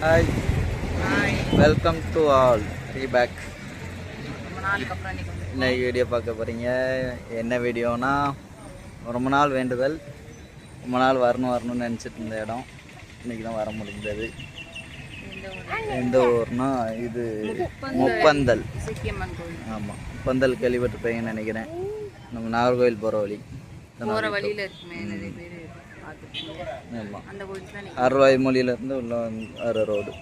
Hi, hi. Welcome to all back. ரொம்ப நாளுக்கு அப்புறம் இன்னைக்கு வீடியோ பார்க்க போகிறீங்க. என்ன வீடியோனா, ரொம்ப நாள் வேண்டுதல், ரொம்ப நாள் வரணும்னு நினச்சிட்டு இருந்த இடம் இன்றைக்கி தான் வர முடிந்தது. எந்த ஊர்னா இது முப்பந்தல். ஆமாம், முப்பந்தல் கேள்விப்பட்டிருப்பீங்கன்னு நினைக்கிறேன். நம்ம நாகர்கோவில் போகிற வழி போகிற வழியில் இருக்குமே நிறைய பேர் ஆமாம். அந்த கோயில் தான் அறுவாய் மொழியிலேருந்து உள்ள வர ரோடு.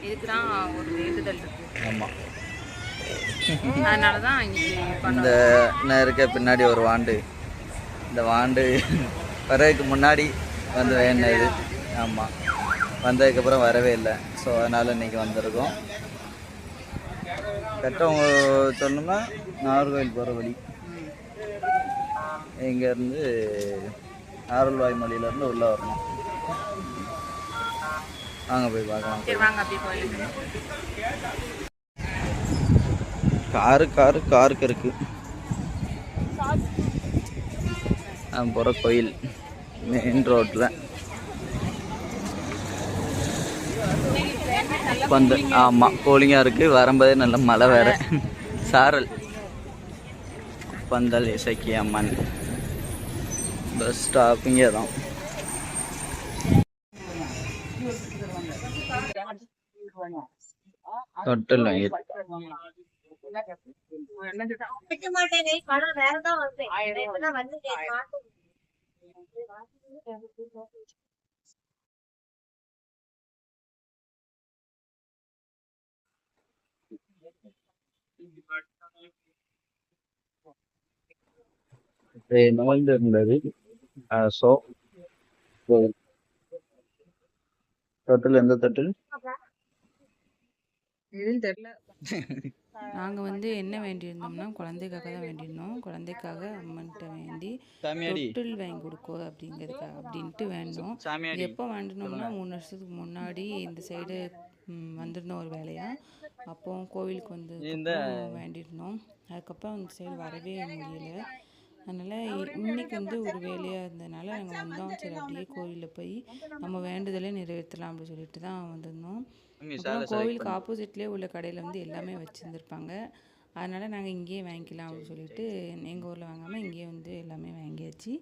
இதுக்கு தான் ஒரு வேண்டுதல் இருக்குது. ஆமாம், அதனால தான் இந்த நேருக்கே பின்னாடி ஒரு வாண்டு, இந்த வாண்டு வரதுக்கு முன்னாடி வந்து வேண்டினது. ஆமாம், வந்ததுக்கப்புறம் வரவே இல்லை. ஸோ அதனால் இன்றைக்கி வந்திருக்கோம். கரெக்டாக சொல்லணும்னா நாகர்கோவில் போகிற வழி. இங்கேருந்து ஆரல்வாய் மொழியிலேருந்து உள்ளே வரணும். வாங்க போய் பார்க்கலாம். காருக்கு இருக்கு. போகிற கோயில் மெயின் ரோட்டில் வந்து. ஆமாம், கூலிங்காக இருக்குது. வரும்போதே நல்ல மழை வேறு, சாரல். பந்தல் இசக்கி அம்மன் பஸ் ஸ்டாப் இங்கே தான். தொட்டில் வாங்கி நோய்ந்து இருந்தது. ஸோ தொட்டில் எந்த தொட்டில் எதுவும் தெரியல. நாங்கள் வந்து என்ன வேண்டியிருந்தோம்னா குழந்தைக்காக தான் வேண்டியிருந்தோம். குழந்தைக்காக அம்மன்கிட்ட வேண்டி தொட்டில் வாங்கி கொடுக்கோ அப்படின்ட்டு வேண்டோம். எப்போ வேண்டினோம்னா 3 வருஷத்துக்கு முன்னாடி இந்த சைடு வந்திருந்தோம் ஒரு வேலையாக. அப்போ கோவிலுக்கு வந்து வேண்டியிருந்தோம். அதுக்கப்புறம் இந்த சைடு வரவே முடியல. அதனால் இன்றைக்கி வந்து ஒரு வேலையாக இருந்ததுனால நாங்கள் வந்தோம். சரி, அப்படியே கோவிலில் போய் நம்ம வேண்டுதலே நிறைவேற்றலாம் அப்படின்னு சொல்லிட்டு தான் வந்திருந்தோம். அப்புறம் கோவிலுக்கு ஆப்போசிட்லேயே உள்ள கடையில் வந்து எல்லாமே வச்சுருந்துருப்பாங்க. அதனால் நாங்கள் இங்கேயே வாங்கிக்கலாம் அப்படின்னு சொல்லிட்டு எங்கள் ஊரில் வாங்காமல் இங்கேயே வந்து எல்லாமே வாங்கியாச்சு.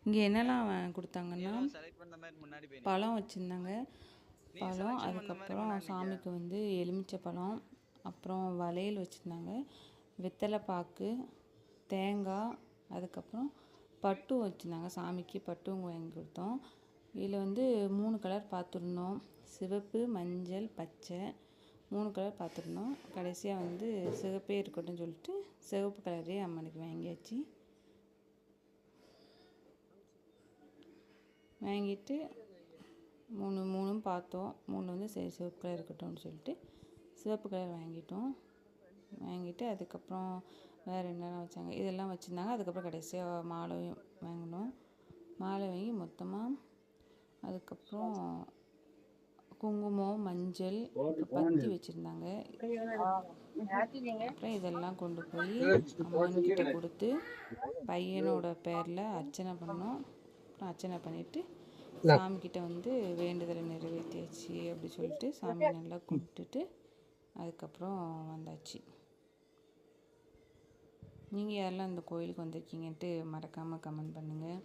இங்கே என்னெல்லாம் கொடுத்தாங்கன்னா, பழம் வச்சுருந்தாங்க. பழம், அதுக்கப்புறம் சாமிக்கு வந்து எலுமிச்சை பழம், அப்புறம் வளையல் வச்சுருந்தாங்க, வெத்தலை பாக்கு, தேங்காய், அதுக்கப்புறம் பட்டு வச்சுருந்தாங்க. சாமிக்கு பட்டும் வாங்கி கொடுத்தோம். இதில் வந்து 3 கலர் பார்த்துருந்தோம். சிவப்பு, மஞ்சள், பச்சை 3 கலர் பார்த்துருந்தோம். கடைசியாக வந்து சிவப்பே இருக்கட்டும்னு சொல்லிட்டு சிவப்பு கலரே அம்மனுக்கு வாங்கியாச்சு. வாங்கிட்டு மூணும் பார்த்தோம். 3 வந்து சரி சிவப்பு கலர் இருக்கட்டும்னு சொல்லிட்டு சிவப்பு கலர் வாங்கிட்டு அதுக்கப்புறம் வேறு என்னெல்லாம் வச்சாங்க, இதெல்லாம் வச்சுருந்தாங்க. அதுக்கப்புறம் கடைசியாக மாலையும் வாங்கினோம். மாலை வாங்கி மொத்தமாக அதுக்கப்புறம் குங்குமம், மஞ்சள், பத்தி வச்சுருந்தாங்க. அப்புறம் இதெல்லாம் கொண்டு போய் அம்மன்கிட்ட கொடுத்து பையனோட பேரில் அர்ச்சனை பண்ணோம். அப்புறம் அர்ச்சனை பண்ணிவிட்டு சாமிக்கிட்ட வந்து வேண்டுதலை நிறைவேற்றியாச்சு அப்படி சொல்லிட்டு சாமி நல்லா கும்பிட்டுட்டு அதுக்கப்புறம் வந்தாச்சு. நீங்கள் யாரெல்லாம் இந்த கோயிலுக்கு வந்திருக்கீங்கன்ட்டு மறக்காமல் கமெண்ட் பண்ணுங்கள்.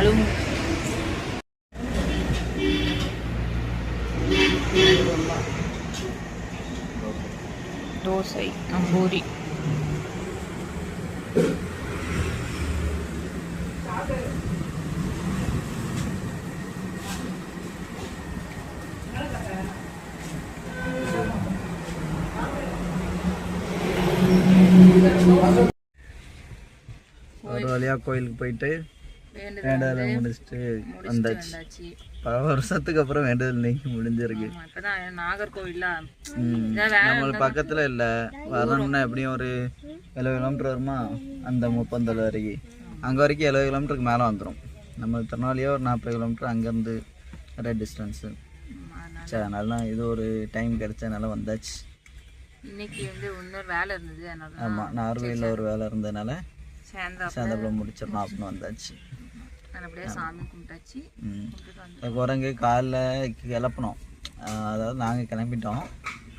அழுவும். தோசை பூரி. ஒரு வழியாக கோயிலுக்கு போயிட்டு வேண்டுதலை முடிச்சுட்டு வந்தாச்சு. பல வருஷத்துக்கு அப்புறம் வேண்டுதல் நீக்கி முடிஞ்சிருக்கு. நம்மளுக்கு பக்கத்தில் இல்லை, வரணும்னா எப்படியும் ஒரு 70 கிலோமீட்டர் வருமா, அந்த முப்பந்தல் வரைக்கும். அங்கே வரைக்கும் 70 கிலோமீட்டருக்கு மேலே வந்துடும். நம்ம திருநெல்வேலியே ஒரு 40 கிலோமீட்டர் அங்கேருந்து ஒரே டிஸ்டன்ஸு. சரி, அதனால இது ஒரு டைம் கிடைச்சதுனால வந்தாச்சு. இன்னைக்கு வந்து இன்னொரு வேலை இருந்தது. ஆமாம், நார்வேயில் ஒரு வேலை இருந்ததுனால சேர்ந்தாப்புல முடிச்சிடணும் அப்படின்னு வந்தாச்சு. சாமி கும்பிட்டாச்சு. குரங்கு காலைல கிளப்பணும், அதாவது நாங்கள் கிளம்பிட்டோம்.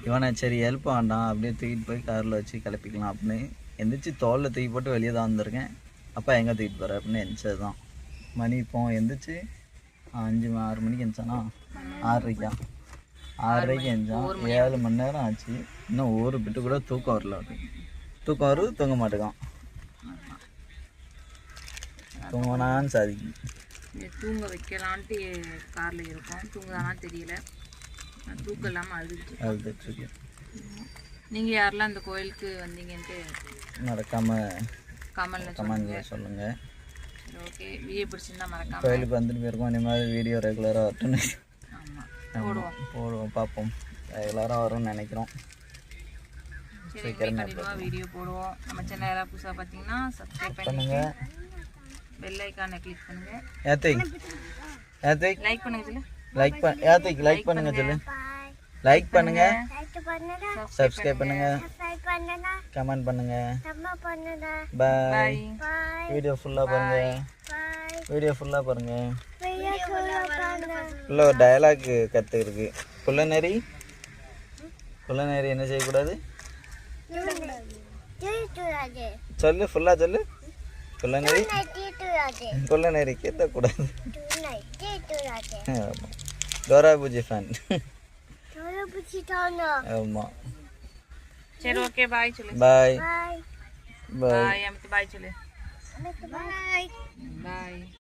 இவனை சரி எழுப்ப வேண்டாம், அப்படியே தூக்கிட்டு போய் காரில் வச்சு கிளப்பிக்கலாம் அப்படின்னு எந்திரிச்சு தோலில் தூக்கி போட்டு வெளியே தான் வந்திருக்கேன். அப்பா எங்கே தூக்கிட்டு போகிற அப்படின்னு எந்திரிச்சது தான். மணி இப்போ எந்திரிச்சு 5-6 மணிக்கு எந்திரிச்சானா, 6:30 எந்திரிச்சான். 7 மணி நேரம் ஆச்சு. இன்னும் ஒரு பிட்டு கூட தூக்கம் வரல. தூக்கம் வருது, தூங்க மாட்டேங்கான். தூங்கினான்னு சாதிக்கு தூங்க வைக்கலான்ட்டு காரில் இருக்கோம். தூங்குதானா தெரியல, தூக்கம் இல்லாமல் அழுதுட்டு. நீங்கள் யாரெல்லாம் இந்த கோயிலுக்கு வந்தீங்கன்ட்டு மறக்காமல் கமெண்ட்ல சொல்லுங்கள். ஓகே, வீடியோ பிடிச்சிருந்தா மறக்காம. கோயிலுக்கு வந்துட்டு போயிருக்கோம். இந்த மாதிரி வீடியோ ரெகுலராக வரட்டும்னு போடுவோம், பார்ப்போம். ரெகுலராக வரும்னு நினைக்கிறோம். சீக்கிரம் கண்டிப்பாக வீடியோ போடுவோம். நம்ம சேனல் யாராவது புதுசாக பார்த்தீங்கன்னா சப்ஸ்கிரைப் பண்ணுங்க, பெல் ஐக்கானை கிளிக் பண்ணுங்க. லைக் பண்ணுங்க. லைக் பண்ணுங்க சொல்லு. லைக் பண்ணுங்க, சப்ஸ்கிரைப் பண்ணுங்க, கமெண்ட் பண்ணுங்க. பாய். வீடியோ ஃபுல்லாக பாருங்க. உள்ள ஒரு டயலாக் கற்றுருக்கு. குள்ளநெறி என்ன செய்யக்கூடாது சொல்லு, ஃபுல்லாக சொல்லு. குள்ளநெறி கேட்டக்கூடாது. Dora Buji fan. ஆமாம். சரி, ஓகே, பாய் சொல்லு. பாய். பாய். பாய் சொல்லு. பாய்.